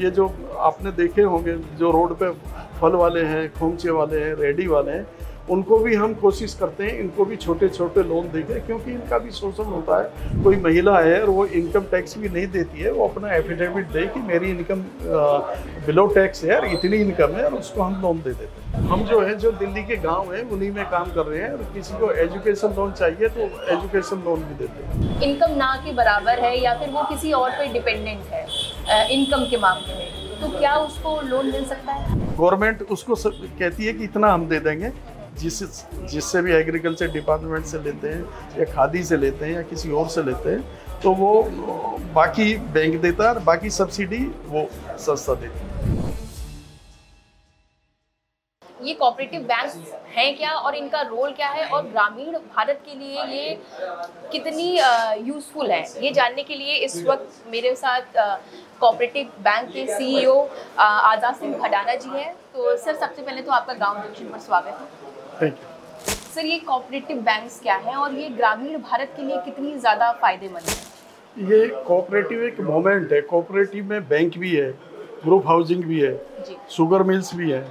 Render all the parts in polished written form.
ये जो आपने देखे होंगे जो रोड पे फल वाले हैं, खोमचे वाले हैं, रेडी वाले हैं, उनको भी हम कोशिश करते हैं इनको भी छोटे छोटे लोन देंगे, क्योंकि इनका भी शोषण होता है। कोई महिला है और वो इनकम टैक्स भी नहीं देती है, वो अपना एफिडेविट दे कि मेरी इनकम बिलो टैक्स है और इतनी इनकम है, और उसको हम लोन दे देते हैं। हम जो है जो दिल्ली के गांव हैं उन्हीं में काम कर रहे हैं, और किसी को एजुकेशन लोन चाहिए तो एजुकेशन लोन भी देते हैं। इनकम ना के बराबर है या फिर वो किसी और पे डिपेंडेंट है इनकम के मामले में, तो क्या उसको लोन मिल सकता है? गवर्नमेंट उसको कहती है कि इतना हम दे देंगे, जिससे भी एग्रीकल्चर डिपार्टमेंट से लेते हैं या खादी से लेते हैं या किसी और से लेते हैं, तो वो बाकी बैंक देता है और बाकी सब्सिडी वो सस्ता देती है। ये कोऑपरेटिव बैंक हैं क्या और इनका रोल क्या है, और ग्रामीण भारत के लिए ये कितनी यूज़फुल है, ये जानने के लिए इस वक्त मेरे साथ कोऑपरेटिव बैंक के सीईओ आज़ाद सिंह भडाना जी हैं। तो सर, सबसे पहले तो आपका गांव जंक्शन पर स्वागत है। Thank you. सर, ये कोऑपरेटिव बैंक्स क्या हैं और ये ग्रामीण भारत के लिए कितनी ज़्यादा फायदेमंद है? ये कोऑपरेटिव एक मोमेंट है। कोऑपरेटिव में बैंक भी है, ग्रुप हाउसिंग भी है, शुगर मिल्स भी है,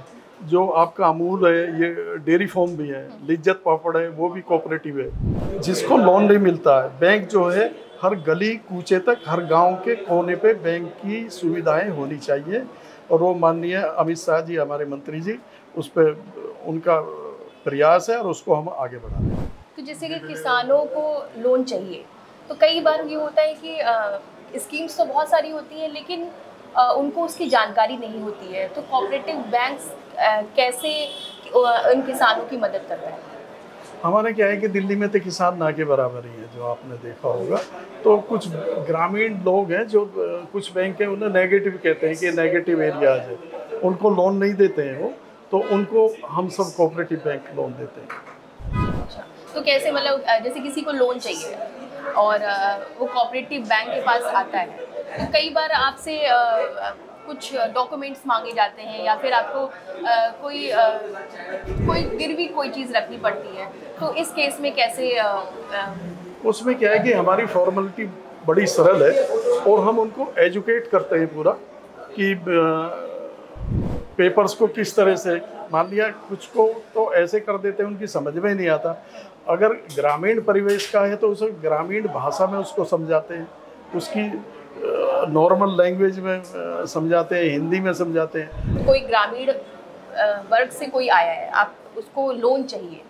जो आपका अमूल है, ये डेयरी फार्म भी है, लिज्जत पापड़ है, वो भी कोऑपरेटिव है। जिसको लोन नहीं मिलता है, बैंक जो है हर गली कूचे तक, हर गांव के कोने पे बैंक की सुविधाएं होनी चाहिए, और वो माननीय अमित शाह जी हमारे मंत्री जी, उस पर उनका प्रयास है और उसको हम आगे बढ़ा रहे हैं। तो जैसे कि किसानों को लोन चाहिए, तो कई बार ये होता है कि स्कीम्स तो बहुत सारी होती हैं, लेकिन उनको उसकी जानकारी नहीं होती है, तो कोऑपरेटिव बैंक्स कैसे उन किसानों की मदद करता है? हमारा क्या है कि दिल्ली में तो किसान ना के बराबर ही है, जो आपने देखा होगा। तो कुछ ग्रामीण लोग हैं जो कुछ बैंक है उन्हें नेगेटिव कहते हैं कि नेगेटिव एरियाज है, उनको लोन नहीं देते हैं वो, तो उनको हम सब कोऑपरेटिव बैंक लोन देते हैं। अच्छा, तो कैसे, मतलब जैसे किसी को लोन चाहिए और वो कोऑपरेटिव बैंक के पास आता है, तो कई बार आपसे कुछ डॉक्यूमेंट्स मांगे जाते हैं या फिर आपको कोई गिरवी कोई चीज़ रखनी पड़ती है, तो इस केस में कैसे? उसमें क्या है कि हमारी फॉर्मेलिटी बड़ी सरल है, और हम उनको एजुकेट करते हैं पूरा कि पेपर्स को किस तरह से, मान लिया कुछ को तो ऐसे कर देते हैं उनकी समझ में नहीं आता। अगर ग्रामीण परिवेश का है तो उसे ग्रामीण भाषा में उसको समझाते हैं, उसकी नॉर्मल लैंग्वेज में समझाते हैं, हिंदी में समझाते हैं। कोई ग्रामीण वर्ग से कोई आया है, आप उसको लोन चाहिए,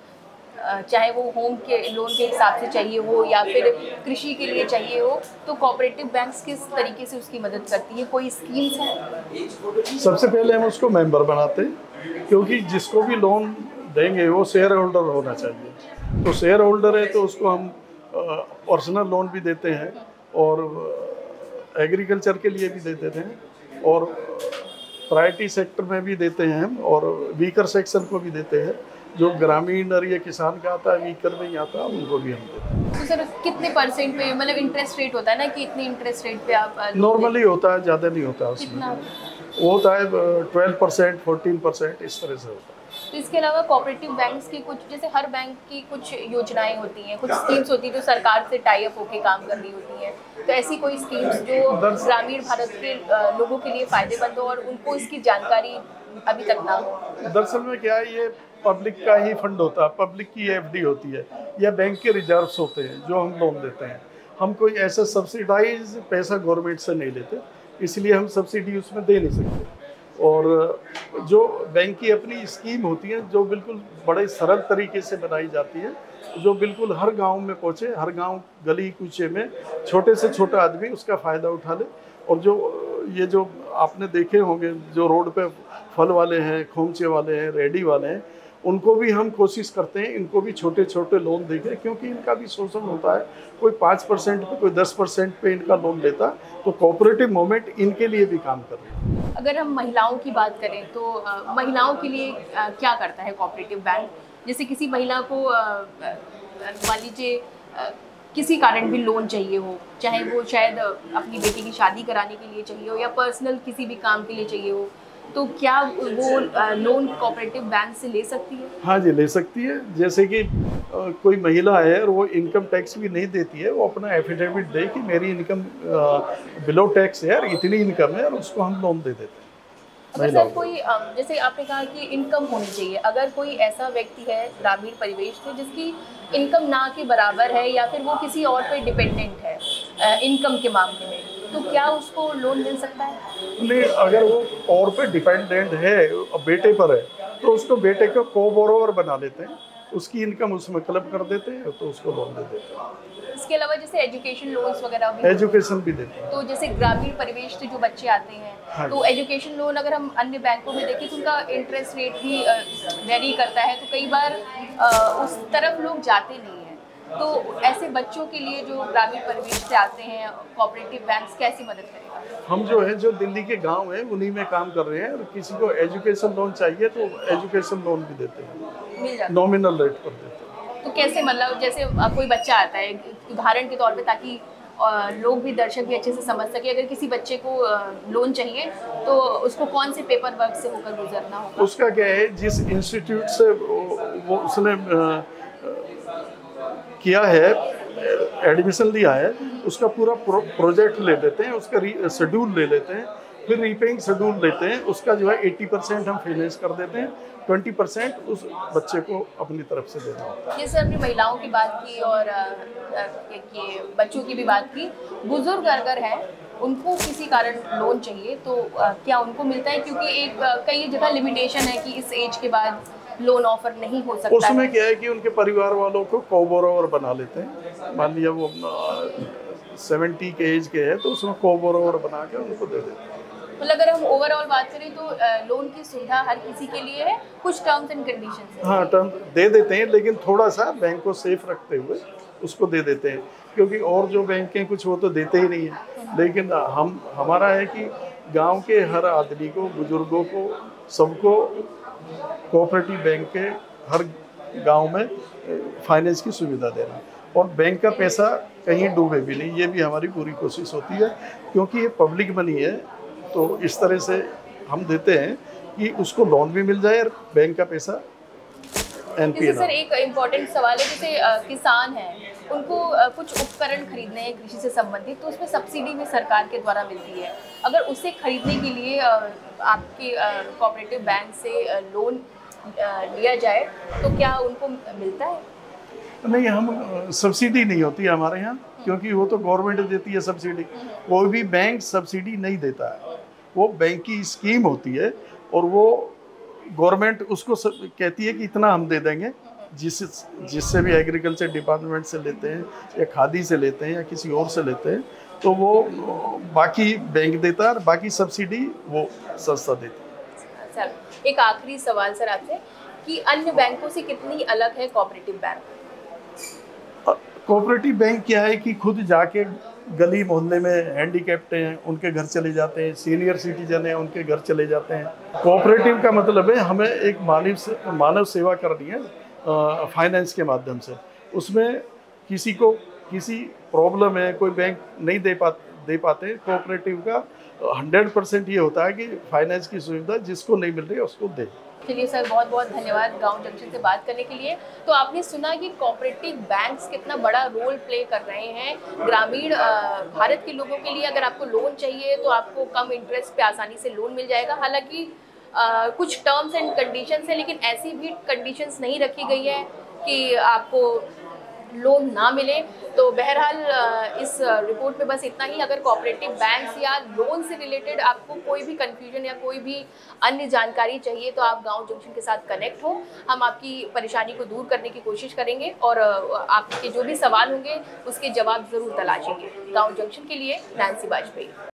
चाहे वो होम के लोन के हिसाब से चाहिए हो या फिर कृषि के लिए चाहिए हो, तो कोऑपरेटिव बैंक्स किस तरीके से उसकी मदद करती है? कोई स्कीम्स हैं? सबसे पहले हम उसको मेंबर बनाते हैं, क्योंकि जिसको भी लोन देंगे वो शेयर होल्डर होना चाहिए। तो शेयर होल्डर है तो उसको हम पर्सनल लोन भी देते हैं, और एग्रीकल्चर के लिए भी दे देते हैं, और प्रायोरिटी सेक्टर में भी देते हैं हम, और वीकर सेक्शन को भी देते हैं। जो ग्रामीण और ये किसान का आता है, वीकर में ही आता है, उनको भी हम देते हैं। तो सर, कितने परसेंट पे, मतलब इंटरेस्ट रेट होता है ना कि इतने इंटरेस्ट रेट पे आप नॉर्मली होता है, ज़्यादा नहीं होता है उसमें। वो होता है 12%, 14%, इस तरह से होता है। तो इसके अलावा कोऑपरेटिव बैंक्स की कुछ, जैसे हर बैंक की कुछ योजनाएं होती हैं, कुछ स्कीम्स होती हैं जो सरकार से टाई अप होकर काम कर रही होती हैं, तो ऐसी कोई स्कीम्स जो ग्रामीण भारत के लोगों के लिए फायदेमंद हो और उनको इसकी जानकारी अभी तक ना हो? दरअसल में क्या है, ये पब्लिक का ही फंड होता है, पब्लिक की एफडी होती है, या बैंक के रिजर्व्स होते हैं जो हम लोन देते हैं। हम कोई ऐसा सब्सिडाइज पैसा गवर्नमेंट से नहीं लेते, इसलिए हम सब्सिडी उसमें दे नहीं सकते। और जो बैंक की अपनी स्कीम होती है जो बिल्कुल बड़े सरल तरीके से बनाई जाती है, जो बिल्कुल हर गांव में पहुंचे, हर गांव गली कूचे में छोटे से छोटा आदमी उसका फ़ायदा उठा ले। और जो आपने देखे होंगे जो रोड पे फल वाले हैं, खोमचे वाले हैं, रेडी वाले हैं, उनको भी हम कोशिश करते हैं इनको भी छोटे छोटे लोन देंगे, क्योंकि इनका भी शोषण होता है। कोई 5% पे, कोई 10% पे इनका लोन लेता, तो कोऑपरेटिव मूवमेंट इनके लिए भी काम कर रही है। अगर हम महिलाओं की बात करें तो महिलाओं के लिए क्या करता है कोऑपरेटिव बैंक? जैसे किसी महिला को मान लीजिए किसी कारण भी लोन चाहिए हो, चाहे वो शायद अपनी बेटी की शादी कराने के लिए चाहिए हो या पर्सनल किसी भी काम के लिए चाहिए हो, तो क्या वो लोन कोऑपरेटिव बैंक से ले सकती है? हाँ जी, ले सकती है। जैसे कि कोई महिला है और वो इनकम टैक्स भी नहीं देती है, वो अपना एफिडेविट दे कि मेरी इनकम बिलो टैक्स है और इतनी इनकम है, और उसको हम लोन दे देते हैं। अगर सर कोई जैसे आपने कहा कि इनकम होनी चाहिए, अगर कोई ऐसा व्यक्ति है ग्रामीण परिवेश से जिसकी इनकम ना के बराबर है या फिर वो किसी और पे डिपेंडेंट है इनकम के मामले में, तो क्या उसको लोन मिल सकता है? नहीं, अगर वो और पे डिपेंडेंट है, बेटे पर है, तो उसको बेटे को को बोरोवर बना लेते हैं, उसकी इनकम उसमें क्लब कर देते हैं, तो उसको लोन दे देते हैं। इसके अलावा जैसे एजुकेशन लोन्स वगैरह भी एजुकेशन भी देते हैं। तो जैसे ग्रामीण परिवेश से जो बच्चे आते हैं, हाँ, तो एजुकेशन लोन अगर हम अन्य बैंकों में देखें तो उनका इंटरेस्ट रेट भी वेरी करता है, तो कई बार उस तरफ लोग जाते नहीं हैं। तो ऐसे बच्चों के लिए जो ग्रामीण परिवेश से आते हैं, कोऑपरेटिव बैंक्स कैसी मदद करेगा? हम जो है, जो दिल्ली के गांव हैं उन्हीं में काम कर रहे हैं, और किसी को एजुकेशन लोन चाहिए तो एजुकेशन लोन भी देते हैं, मिल जाता है नॉमिनल रेट पर देते हैं। तो कैसे, मतलब जैसे कोई बच्चा आता है, उदाहरण के तौर पे, ताकि लोग भी, दर्शक भी अच्छे से समझ सके, अगर किसी बच्चे को लोन चाहिए तो उसको कौन से पेपर वर्क से होकर गुजरना होगा? उसका क्या है, जिस इंस्टीट्यूट से वो उसने किया है, एडमिशन लिया है, उसका पूरा प्रोजेक्ट ले लेते हैं, उसका शेड्यूल ले लेते हैं, फिर रीपेइंग शेड्यूल लेते हैं, उसका जो है 80% हम फाइनेंस कर देते हैं, 20% उस बच्चे को अपनी तरफ से देना होता है। जैसे हमने महिलाओं की बात की और ये बच्चों की भी बात की, बुजुर्ग अगर हैं उनको किसी कारण लोन चाहिए तो क्या उनको मिलता है? क्योंकि एक कई जगह लिमिटेशन है कि इस एज के बाद लोन ऑफर नहीं हो सकता। उसमें क्या है कि उनके परिवार वालों को को बोरोवर बना लेते हैं। मान लिया वो 70 के एज के है, तो उसमें को बोरोवर बना के उनको दे देते हैं। मतलब अगर हम ओवरऑल बात करें तो लोन की सुविधा हर किसी के लिए है, कुछ टर्म्स एंड कंडीशंस है। हाँ, टर्म दे देते हैं, लेकिन थोड़ा सा बैंक को सेफ रखते हुए उसको दे देते हैं, क्योंकि और जो बैंक हैं कुछ वो तो देते ही नहीं है। लेकिन हमारा है कि गांव के हर आदमी को, बुजुर्गों को, सबको कोऑपरेटिव बैंक के हर गांव में फाइनेंस की सुविधा देना, और बैंक का पैसा कहीं डूबे भी नहीं, ये भी हमारी पूरी कोशिश होती है, क्योंकि ये पब्लिक मनी है। तो इस तरह से हम देते हैं कि उसको लोन भी मिल जाए और बैंक का पैसा जैसे सर एक इम्पोर्टेंट सवाल है, जैसे किसान हैं, उनको कुछ उपकरण खरीदने हैं कृषि से संबंधित, तो उसमें सब्सिडी भी सरकार के द्वारा मिलती है। अगर उसे खरीदने के लिए आपके कोऑपरेटिव बैंक से लोन लिया जाए तो क्या उनको मिलता है? नहीं, हम सब्सिडी नहीं होती है हमारे यहाँ, क्योंकि वो तो गवर्नमेंट देती है सब्सिडी। कोई भी बैंक सब्सिडी नहीं देता है, वो बैंक की स्कीम होती है, और वो गवर्नमेंट उसको कहती है कि इतना हम दे देंगे, जिससे भी एग्रीकल्चर डिपार्टमेंट से लेते हैं या खादी से लेते हैं या किसी और से लेते हैं, तो वो बाकी बैंक देता है, और बाकी सब्सिडी वो संस्था देती है। सर एक आखिरी सवाल सर आपसे, कि अन्य बैंकों से कितनी अलग है कोऑपरेटिव बैंक? कोऑपरेटिव बैंक क्या है कि खुद जाके गली मोहल्ले में हैंडीकैप्ड हैं उनके घर चले जाते हैं, सीनियर सिटीजन हैं उनके घर चले जाते हैं। कोऑपरेटिव का मतलब है हमें एक मानव सेवा करनी है फाइनेंस के माध्यम से। उसमें किसी को किसी प्रॉब्लम है, कोई बैंक नहीं दे पाते, कोऑपरेटिव का 100% ये होता है कि फाइनेंस की सुविधा जिसको नहीं मिल रही है उसको दे। चलिए सर, बहुत बहुत धन्यवाद गांव जंक्शन से बात करने के लिए। तो आपने सुना कि कोऑपरेटिव बैंक्स कितना बड़ा रोल प्ले कर रहे हैं ग्रामीण भारत के लोगों के लिए। अगर आपको लोन चाहिए तो आपको कम इंटरेस्ट पे आसानी से लोन मिल जाएगा। हालांकि कुछ टर्म्स एंड कंडीशंस है, लेकिन ऐसी भी कंडीशंस नहीं रखी गई है कि आपको लोन ना मिले। तो बहरहाल इस रिपोर्ट में बस इतना ही। अगर कोऑपरेटिव बैंक्स या लोन से रिलेटेड आपको कोई भी कंफ्यूजन या कोई भी अन्य जानकारी चाहिए तो आप गांव जंक्शन के साथ कनेक्ट हो। हम आपकी परेशानी को दूर करने की कोशिश करेंगे और आपके जो भी सवाल होंगे उसके जवाब ज़रूर तलाशेंगे। गांव जंक्शन के लिए नैन्सी बाजपेयी।